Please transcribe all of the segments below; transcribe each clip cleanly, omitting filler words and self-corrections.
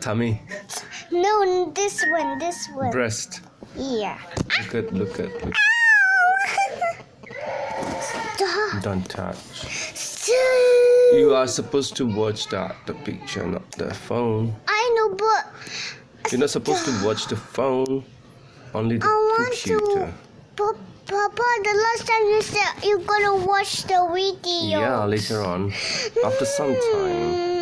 tummy, No, this one. breast. Yeah. Look at. Stop. Don't touch. Stop. You are supposed to watch the picture, not the phone. I know, but You're not supposed to watch the phone, only the I want computer. to. Papa, the last time you said you're gonna watch the video. Yeah, later on, after some time.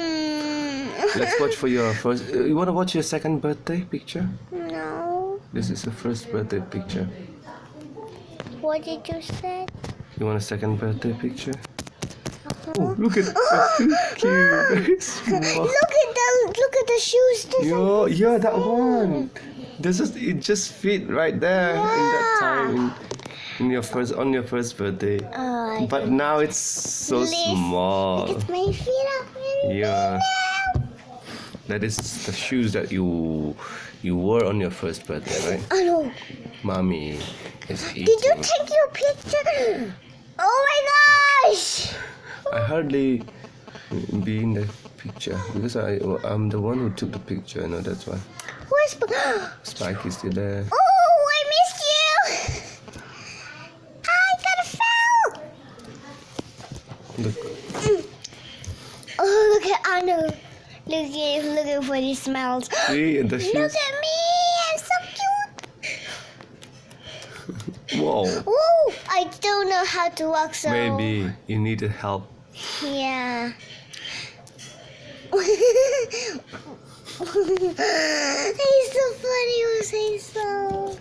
Let's watch for your first. You want to watch your second birthday picture? No. This is the first birthday picture. What did you say? You want a second birthday picture? Uh-huh. Oh, look at that's too cute. Very small. Look at the shoes. Yeah, that one. It just fit right there in that time on your first birthday. But now it's so small. Look at my feet up. Yeah. That is the shoes that you wore on your first birthday, right? I know. Mommy is eating. Did you take your picture? Oh my gosh! I hardly be in the picture because I'm the one who took the picture. No, that's why. Where's Spike is still there. Oh, I missed you! I gotta fell! Look. Oh, look at Anu. Look at what he smells. See the shoes. Look at me! I'm so cute! Whoa. Oh, I don't know how to walk, so... Maybe you needed help. Yeah. He's so funny, Aizawl.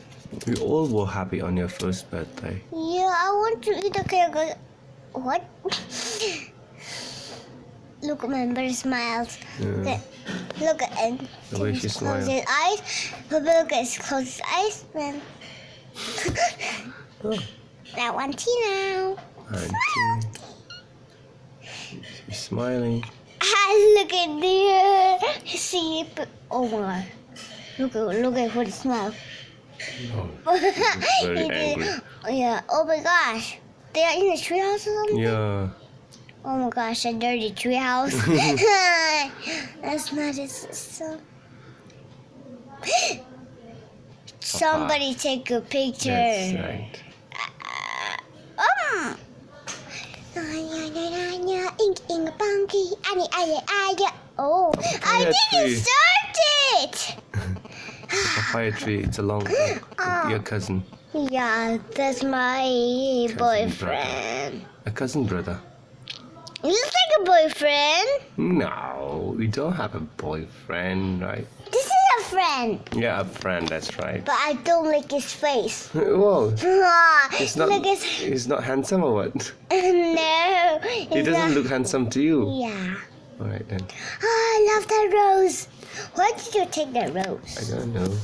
We all were happy on your first birthday. Yeah, I want to eat a cake. What? Look, remember smiles. Yeah. Look at it. The way she Close smiles. his eyes. Look at his close his eyes, man. Oh, That one, Tina. auntie. She's smiling. Look at there. See, oh my. Look at what he smiles. Oh, very angry. Yeah. Oh my gosh. They are in the treehouse or something? Yeah. Oh my gosh, a dirty treehouse. That's not his sister. Somebody take a picture. That's right. Oh, I Papaya didn't tree. start it. Papaya tree. It's along your cousin. Yeah, that's my Cousin boyfriend. A cousin brother. You look like a boyfriend. No, we don't have a boyfriend, right? This is a friend, Yeah, a friend. That's right. but I don't like his face. Whoa. He's not. Look at He's not handsome or what? no. He doesn't look handsome to you. Yeah. All right then. Oh, I love that rose. Why did you take that rose? I don't know.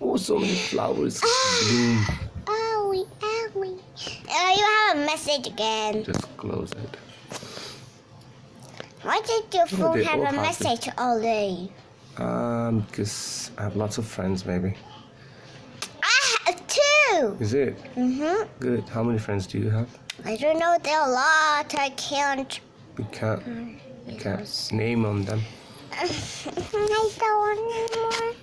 Oh, so many flowers bloom. Owie, owie. You have a message again. Just close it. Why did your phone they have all a have it. message all day? Because I have lots of friends, maybe. I have two. Is it? Good. How many friends do you have? I don't know. There are a lot. I can't. We can't name on them. I don't want anymore.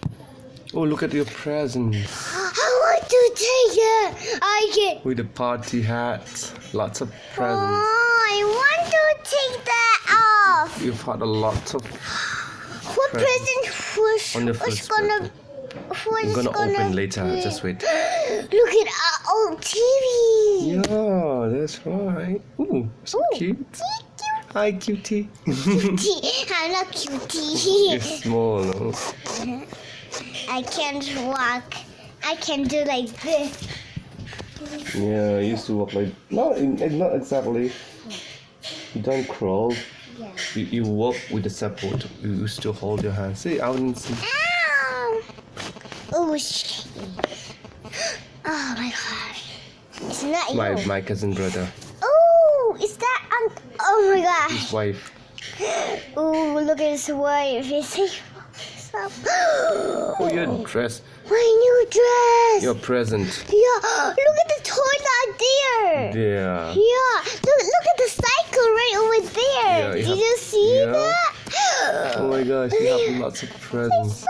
Oh, look at your presents I want to take it. I can. with the party hats. Lots of presents. Oh, I want to take that off. You've had a lot of. What Present. present On your was first gonna? I'm gonna open later. be? Just wait. Look at our old TV. Yeah, that's right. Ooh, so cute. Hi, cutie. Cutie. I'm not cutie. You're small, no? I can't walk. I can do like this. Yeah, I used to walk like not exactly. You don't crawl. Yeah. You walk with the support. You still hold your hand. See, I wouldn't see. Ow! Oh, shit. Oh my gosh. It's not you. My cousin brother, Oh, is that oh my gosh. his wife. Oh, look at his wife. Is he? Oh, your dress, My new dress. your present. Yeah. Look at the toys out there. Yeah. Yeah. Look at the cycle right over there. Yeah, you Did have- you see yeah. that? Oh my gosh, you have lots of presents.